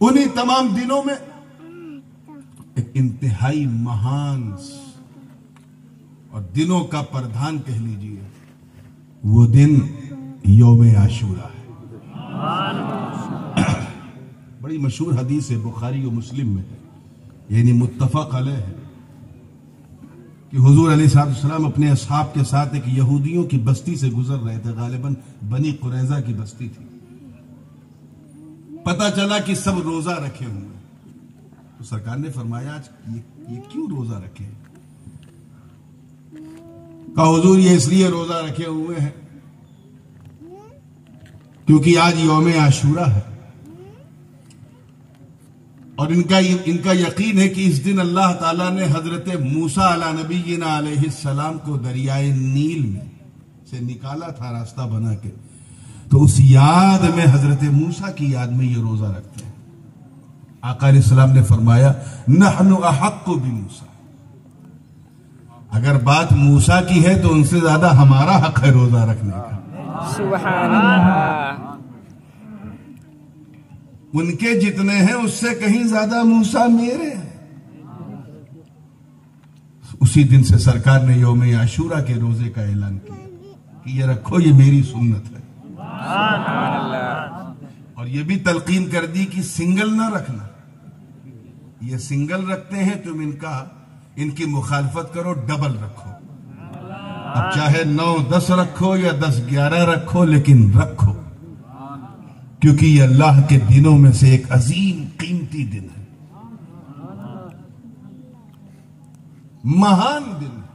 انہی تمام دنوں میں ایک انتہائی مہان اور دنوں کا پردھان کہہ لیجئے، وہ دن یوم عاشورہ ہے۔ بڑی مشہور حدیث ہے، بخاری و مسلم میں ہے، یعنی متفق علیہ ہے، کہ حضور علیہ السلام اپنے اصحاب کے ساتھ ایک یہودیوں کی بستی سے گزر رہے تھے، غالباً بنی قریظہ کی بستی تھی۔ پتہ چلا کہ سب روزہ رکھے ہوئے ہیں، تو سرکار نے فرمایا آج یہ کیوں روزہ رکھے ہیں؟ کہا حضور یہ اس لیے روزہ رکھے ہوئے ہیں کیونکہ آج یوم عاشورہ ہے، اور ان کا یقین ہے کہ اس دن اللہ تعالیٰ نے حضرت موسیٰ علیہ نبینا علیہ السلام کو دریائے نیل میں سے نکالا تھا راستہ بنا کے، تو اس یاد میں حضرت موسیٰ کی یاد میں یہ روزہ رکھتے ہیں۔ آقا علیہ السلام نے فرمایا نحن احق بموسیٰ، اگر بات موسیٰ کی ہے تو ان سے زیادہ ہمارا حق ہے روزہ رکھنے کا۔ سبحان اللہ۔ ان کے جتنے ہیں اس سے کہیں زیادہ موسیٰ میرے ہیں۔ اسی دن سے سرکار نے یوم عاشورہ کے روزے کا اعلان کیا کہ یہ رکھو، یہ میری سنت ہے، اور یہ بھی تلقین کر دی کہ سنگل نہ رکھنا، یہ سنگل رکھتے ہیں تم ان کی مخالفت کرو، ڈبل رکھو، اب چاہے 9-10 رکھو یا 10-11 رکھو، لیکن رکھو، کیونکہ یہ اللہ کے دنوں میں سے ایک عظیم قیمتی دن ہے، مہان دن ہے،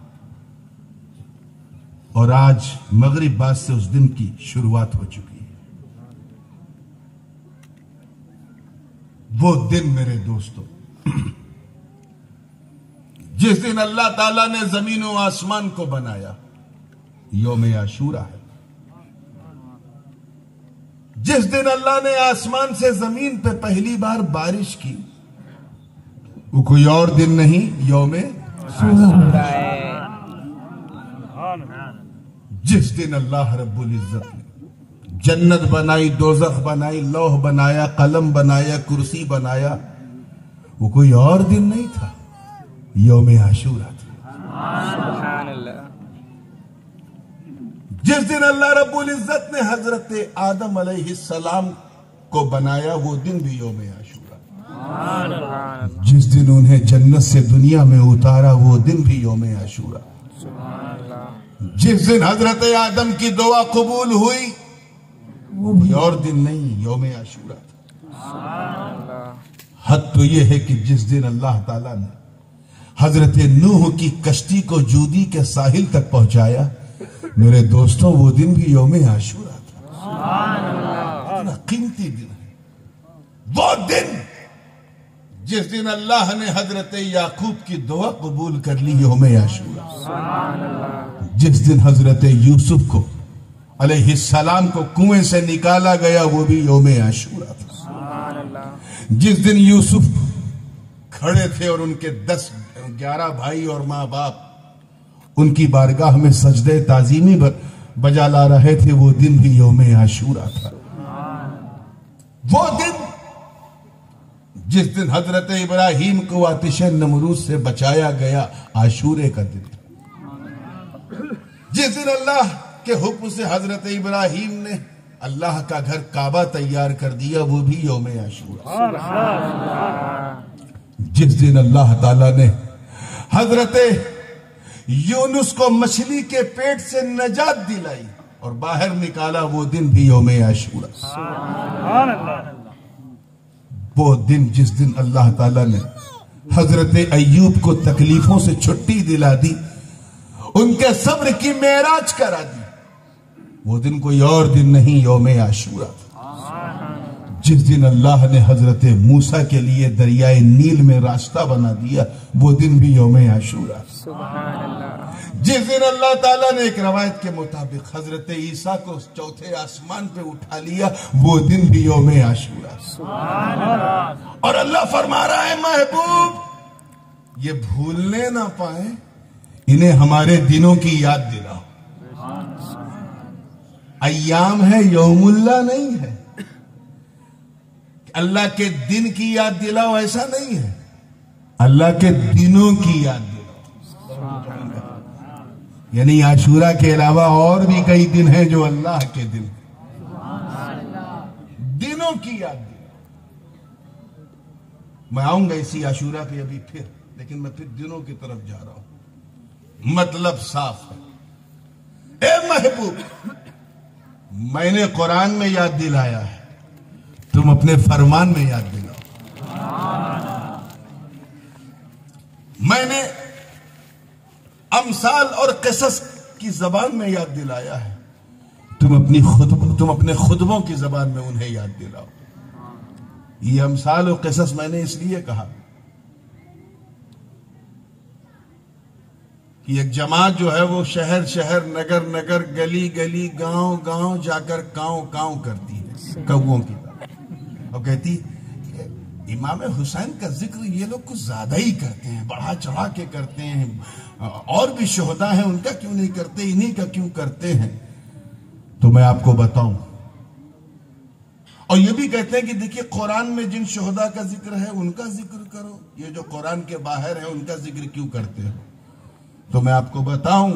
اور آج مغرب بعد سے اس دن کی شروعات ہو چکی ہے۔ وہ دن میرے دوستو جس دن اللہ تعالیٰ نے زمین و آسمان کو بنایا، یوم عاشورہ ہے۔ جس دن اللہ نے آسمان سے زمین پہ پہلی بار بارش کی، وہ کوئی اور دن نہیں، یوم عاشورہ ہے۔ جس دن اللہ رب العزت نے جنت بنائی، دوزخ بنائی، لوح بنایا، قلم بنایا، کرسی بنایا، وہ کوئی اور دن نہیں تھا، یوم عاشورہ تھا۔ سبحان اللہ۔ جس دن اللہ رب العزت نے حضرت آدم علیہ السلام کو بنایا، وہ دن بھی یوم عاشورہ۔ جس دن انہیں جنت سے دنیا میں اتارا، وہ دن بھی یوم عاشورہ۔ جس دن حضرت آدم کی دعا قبول ہوئی، وہ بھی اور دن نہیں، یوم عاشورہ تھا۔ حد تو یہ ہے کہ جس دن اللہ تعالیٰ نے حضرت نوح کی کشتی کو جودی کے ساحل تک پہنچایا، میرے دوستوں وہ دن بھی یوم عاشورہ تھا۔ اتنا قیمتی دن ہے وہ دن جس دن اللہ نے حضرت یعقوب کی دعا قبول کر لی، یوم عاشورہ۔ جس دن حضرت یوسف کو علیہ السلام کو کنویں سے نکالا گیا، وہ بھی یوم عاشورہ تھا۔ جس دن یوسف کھڑے تھے اور ان کے 11 بھائی اور ماں باپ ان کی بارگاہ میں سجدے تعظیمی بجا لا رہے تھے، وہ دن بھی یوم عاشورہ تھا۔ وہ دن جس دن حضرت ابراہیم کو آتش نمرود سے بچایا گیا، عاشورے کا دن۔ جس دن اللہ کے حکم سے حضرت ابراہیم نے اللہ کا گھر کعبہ تیار کر دیا، وہ بھی یوم عاشورہ۔ جس دن اللہ تعالیٰ نے حضرت یونس کو مچھلی کے پیٹ سے نجات دلائی اور باہر نکالا، وہ دن بھی یوم عاشورہ۔ وہ دن جس دن اللہ تعالیٰ نے حضرت ایوب کو تکلیفوں سے چھٹی دلا دی، ان کے صبر کی معراج کرا دی، وہ دن کوئی اور دن نہیں، یوم عاشورہ۔ جس دن اللہ نے حضرت موسیٰ کے لیے دریائے نیل میں راستہ بنا دیا، وہ دن بھی یوم عاشورہ۔ جس دن اللہ تعالیٰ نے ایک روایت کے مطابق حضرت عیسیٰ کو چوتھے آسمان پہ اٹھا لیا، وہ دن بھی یوم عاشورہ۔ اور اللہ فرما رہا ہے محبوب یہ بھولنے نہ پائیں، انہیں ہمارے دنوں کی یاد دلاؤ۔ ایام ہے، یوم اللہ نہیں ہے۔ اللہ کے دن کی یاد دلاؤ ایسا نہیں ہے، اللہ کے دنوں کی یاد دلاؤ۔ یعنی عاشورہ کے علاوہ اور بھی کئی دن ہیں جو اللہ کے دن، دنوں کی یاد دلاؤ۔ میں آؤں گا اسی عاشورہ پہ ابھی پھر، لیکن میں پھر دنوں کی طرف جا رہا ہوں۔ مطلب صاف ہے، اے محبوب میں نے قرآن میں یاد دلایا ہے، تم اپنے فرمان میں یاد دلاؤ۔ میں نے امثال اور قصص کی زبان میں یاد دلایا ہے، تم اپنے خطبوں کی زبان میں انہیں یاد دلاؤ۔ یہ امثال و قصص میں نے اس لیے کہا کہ ایک جماعت جو ہے وہ شہر شہر، نگر نگر، گلی گلی، گاؤں گاؤں جا کر کاؤں کاؤں کرتی ہے کووں کی طرح، اور کہتی امام حسین کا ذکر یہ لوگ کچھ زیادہ ہی کرتے ہیں، بڑھا چڑھا کے کرتے ہیں، اور بھی شہداء ہیں ان کا کیوں نہیں کرتے، انہی کا کیوں کرتے ہیں۔ تو میں آپ کو بتاؤں، اور یہ بھی کہتے ہیں کہ دیکھیے قرآن میں جن شہداء کا ذکر ہے ان کا ذکر کرو، یہ جو قرآن کے باہر ہیں ان کا ذکر کیوں کرتے ہو۔ تو میں آپ کو بتاؤں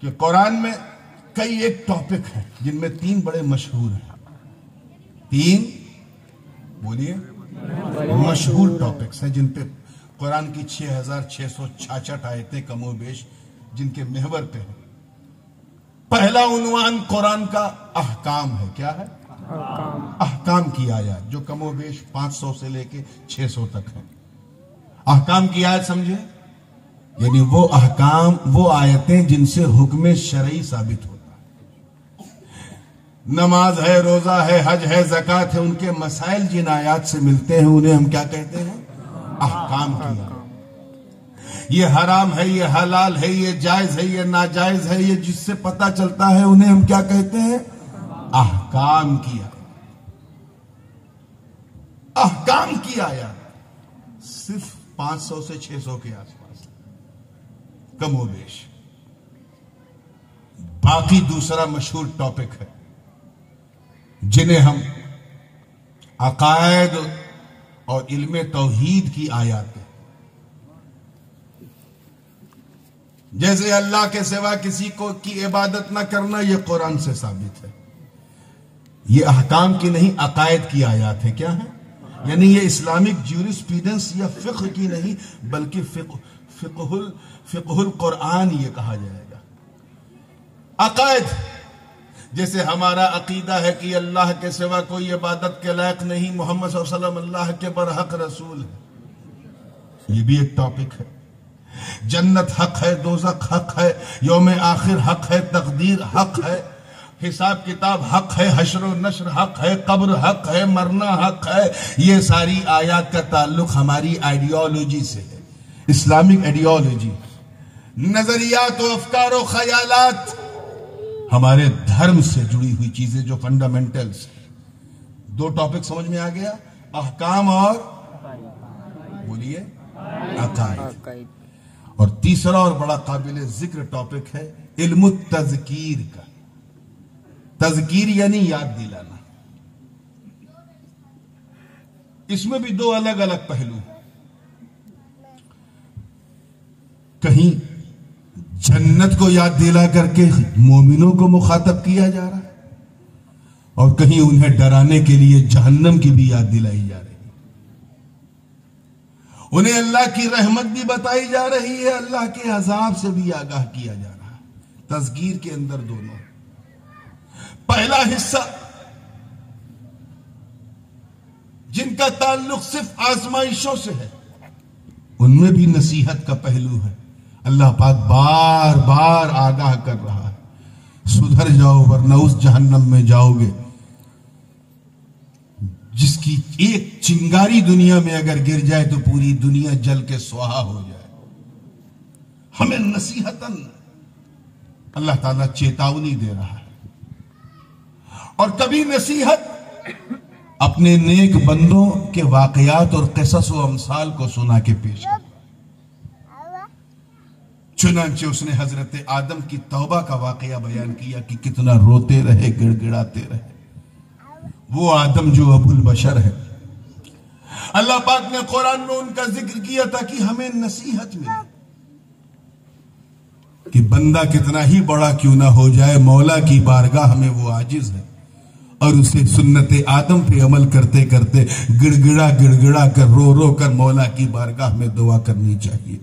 کہ قرآن میں کئی ایک ٹاپک ہیں جن میں 3 بڑے مشہور ہیں، 3 بولیے مشہور ٹاپکس ہیں جن پہ قرآن کی 6666 آیتیں کم و بیش جن کے محور پہ ہیں۔ پہلا عنوان قرآن کا احکام ہے، کیا ہے؟ احکام کی آیات، جو کم و بیش 500 سے لے کے 600 تک ہے۔ احکام کی آیت سمجھے، یعنی وہ احکام، وہ آیتیں جن سے حکم شرعی ثابت ہوتا ہے۔ نماز ہے، روزہ ہے، حج ہے، زکوٰۃ ہے، ان کے مسائل جن آیات سے ملتے ہیں انہیں ہم کیا کہتے ہیں؟ احکام کی آیت۔ یہ حرام ہے، یہ حلال ہے، یہ جائز ہے، یہ ناجائز ہے، یہ جس سے پتہ چلتا ہے انہیں ہم کیا کہتے ہیں؟ احکام کی آیت۔ احکام کی آیت صرف 500 سے 600 کے آس پاس کم و بیش۔ باقی دوسرا مشہور ٹاپک ہے جنہیں ہم عقائد اور علم توحید کی آیات ہیں۔ جیسے اللہ کے سوا کسی کو کی عبادت نہ کرنا، یہ قرآن سے ثابت ہے۔ یہ احکام کی نہیں، عقائد کی آیات ہیں۔ کیا ہیں؟ یعنی یہ اسلامک جیورسپیڈنس یا فقہ کی نہیں، بلکہ فقہ القرآن یہ کہا جائے گا۔ عقائد، جیسے ہمارا عقیدہ ہے کہ اللہ کے سوا کوئی عبادت کے لائق نہیں، محمد صلی اللہ علیہ وسلم اللہ کے برحق رسول ہے، یہ بھی ایک ٹاپک ہے۔ جنت حق ہے، دوزخ حق ہے، یوم آخر حق ہے، تقدیر حق ہے، حساب کتاب حق ہے، حشر و نشر حق ہے، قبر حق ہے، مرنا حق ہے۔ یہ ساری آیات کا تعلق ہماری آئیڈیالوجی سے ہے، اسلامک آئیڈیالوجی، نظریات و افکار و خیالات، ہمارے دھرم سے جڑی ہوئی چیزیں جو فنڈامنٹلز ہیں۔ 2 ٹاپک سمجھ میں آ گیا، احکام اور بولیے عقائد۔ اور تیسرا اور بڑا قابل ذکر ٹاپک ہے علم التذکیر کا۔ تذکیر یعنی یاد دلانا۔ اس میں بھی 2 الگ الگ پہلو، کہیں جنت کو یاد دلا کر کے مومنوں کو مخاطب کیا جا رہا ہے، اور کہیں انہیں ڈرانے کے لیے جہنم کی بھی یاد دلائی جا رہی ہے۔ انہیں اللہ کی رحمت بھی بتائی جا رہی ہے، اللہ کے عذاب سے بھی آگاہ کیا جا رہا ہے۔ تذکیر کے اندر دونوں۔ پہلا حصہ جن کا تعلق صرف آزمائشوں سے ہے، ان میں بھی نصیحت کا پہلو ہے۔ اللہ پاک بار بار آگاہ کر رہا ہے، سدھر جاؤ ورنہ اس جہنم میں جاؤ گے جس کی ایک چنگاری دنیا میں اگر گر جائے تو پوری دنیا جل کے سوہا ہو جائے۔ ہمیں نصیحتاً اللہ تعالیٰ چیتاونی دے رہا ہے، اور کبھی نصیحت اپنے نیک بندوں کے واقعات اور قصص و امثال کو سنا کے پیش کر۔ چنانچہ اس نے حضرت آدم کی توبہ کا واقعہ بیان کیا کہ کتنا روتے رہے، گڑ گڑاتے رہے، وہ آدم جو ابو البشر ہے. اللہ پاک نے قرآن میں ان کا ذکر کیا تاکہ ہمیں نصیحت ملے کہ بندہ کتنا ہی بڑا کیوں نہ ہو جائے، مولا کی بارگاہ میں وہ عاجز ہے، اور اسے سنت آدم پہ عمل کرتے کرتے گڑ گڑا کر رو کر مولا کی بارگاہ میں دعا کرنی چاہیے.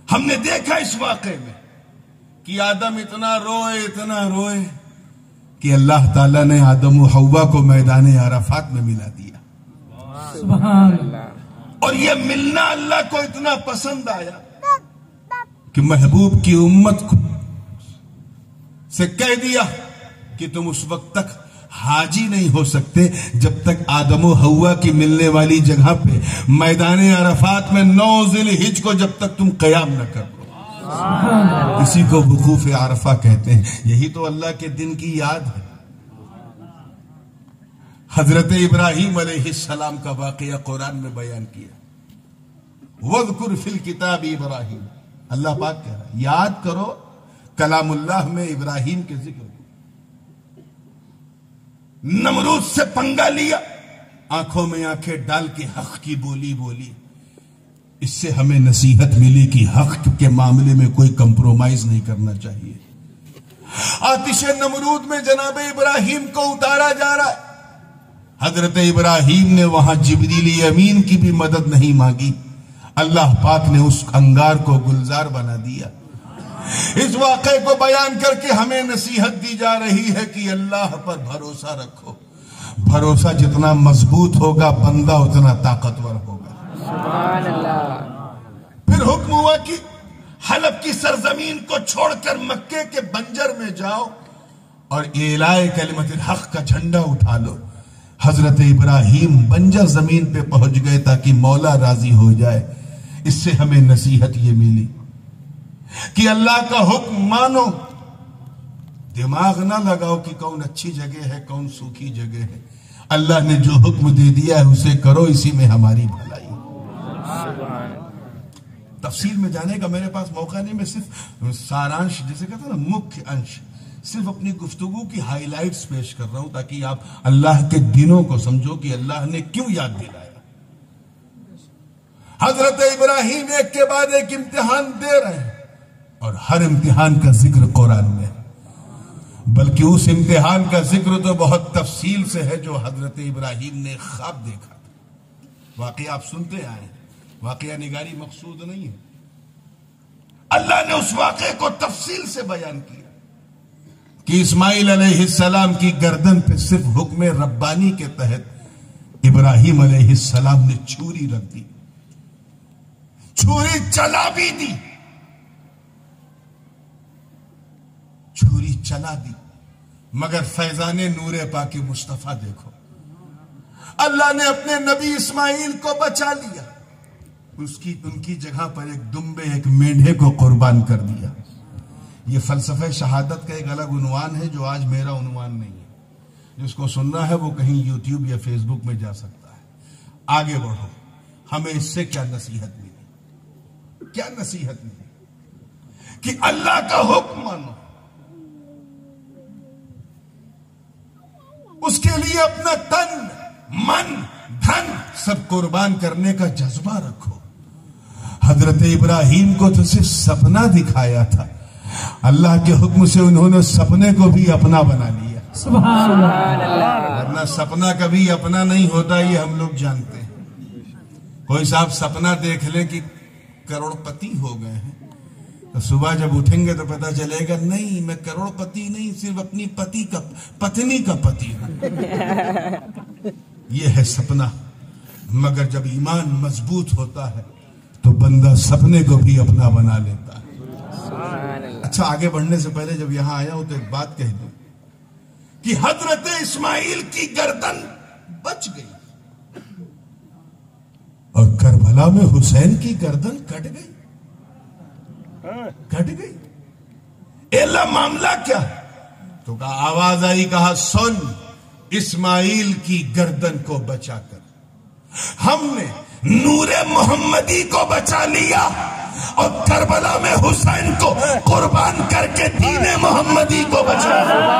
ہم نے دیکھا اس واقعے میں کہ آدم اتنا روئے کہ اللہ تعالیٰ نے آدم و حوا کو میدان عرفات میں ملا دیا. سبحان اللہ. اور یہ ملنا اللہ کو اتنا پسند آیا کہ محبوب کی امت کو سے کہہ دیا کہ تم اس وقت تک حاجی نہیں ہو سکتے جب تک آدم و حوا کی ملنے والی جگہ پہ میدان عرفات میں 9 ذی الحجہ کو جب تک تم قیام نہ کر لو. اسی کو وقوف عرفہ کہتے ہیں. یہی تو اللہ کے دن کی یاد ہے. حضرت ابراہیم علیہ السلام کا واقعہ قرآن میں بیان کیا. وَاذْكُرْ فِي الْكِتَابِ ابراہیم. اللہ پاک کہہ رہا ہے یاد کرو کلام اللہ میں ابراہیم کے ذکر کو. نمرود سے پنگا لیا، آنکھوں میں آنکھیں ڈال کے حق کی بولی. اس سے ہمیں نصیحت ملی کہ حق کے معاملے میں کوئی کمپرومائز نہیں کرنا چاہیے. آتش نمرود میں جناب ابراہیم کو اتارا جا رہا ہے. حضرت ابراہیم نے وہاں جبریل امین کی بھی مدد نہیں مانگی. اللہ پاک نے اس انگار کو گلزار بنا دیا. اس واقعے کو بیان کر کے ہمیں نصیحت دی جا رہی ہے کہ اللہ پر بھروسہ رکھو. بھروسہ جتنا مضبوط ہوگا بندہ اتنا طاقتور ہوگا. سبحان اللہ. پھر حکم ہوا کہ حلب کی سرزمین کو چھوڑ کر مکے کے بنجر میں جاؤ اور اعلاء کلمت الحق کا جھنڈا اٹھا لو. حضرت ابراہیم بنجر زمین پہ پہنچ گئے تاکہ مولا راضی ہو جائے. اس سے ہمیں نصیحت یہ ملی کہ اللہ کا حکم مانو. دماغ نہ لگاؤ کہ کون اچھی جگہ ہے کون سوکھی جگہ ہے. اللہ نے جو حکم دے دیا ہے اسے کرو، اسی میں ہماری بھلائی. تفصیل میں جانے کا میرے پاس موقع نہیں. میں صرف سارانش جیسے کہتا ہوں نا مکھ انش، صرف اپنی گفتگو کی ہائی لائٹس پیش کر رہا ہوں تاکہ آپ اللہ کے دنوں کو سمجھو کہ اللہ نے کیوں یاد دلایا. حضرت ابراہیم ایک کے بعد ایک امتحان دے رہے ہیں اور ہر امتحان کا ذکر قرآن میں ہے. بلکہ اس امتحان کا ذکر تو بہت تفصیل سے ہے جو حضرت ابراہیم نے خواب دیکھا تھا. واقعہ آپ سنتے آئے ہیں، واقعہ نگاری مقصود نہیں ہے. اللہ نے اس واقعے کو تفصیل سے بیان کیا کہ اسماعیل علیہ السلام کی گردن پہ صرف حکم ربانی کے تحت ابراہیم علیہ السلام نے چھری رکھ دی. چھری چلا بھی دی، چھری چلا دی، مگر فیضان نور پاک مصطفیٰ دیکھو. اللہ نے اپنے نبی اسماعیل کو بچا لیا. ان کی جگہ پر ایک دمبے ایک مینڈھے کو قربان کر دیا. یہ فلسفہ شہادت کا ایک الگ عنوان ہے جو آج میرا عنوان نہیں ہے. جس کو سننا ہے وہ کہیں یوٹیوب یا فیس بک میں جا سکتا ہے. آگے بڑھو. ہمیں اس سے کیا نصیحت ملی؟ کیا نصیحت ملی؟ کہ اللہ کا حکم مانو، اس کے لیے اپنا تن من دھن سب قربان کرنے کا جذبہ رکھو. حضرت ابراہیم کو تو صرف سپنا دکھایا تھا، اللہ کے حکم سے انہوں نے سپنے کو بھی اپنا بنا لیا. سبحان اللہ. ورنہ سپنا کبھی اپنا نہیں ہوتا، یہ ہم لوگ جانتے ہیں. کوئی صاحب سپنا دیکھ لیں کہ کروڑ پتی ہو گئے ہیں تو صبح جب اٹھیں گے تو پتا چلے گا نہیں میں کروڑ پتی نہیں، صرف اپنی پتنی کا پتی ہوں. یہ ہے سپنا. مگر جب ایمان مضبوط ہوتا ہے تو بندہ سپنے کو بھی اپنا بنا لیتا ہے. اچھا آگے بڑھنے سے پہلے جب یہاں آیا ہوں تو ایک بات کہہ دوں کہ حضرت اسماعیل کی گردن بچ گئی اور کربلا میں حسین کی گردن کٹ گئی. اے اللہ معاملہ کیا؟ تو کہا آواز آئی، کہا سن، اسماعیل کی گردن کو بچا کر ہم نے نور محمدی کو بچا لیا اور کربلا میں حسین کو قربان کر کے دین محمدی کو بچا لیا.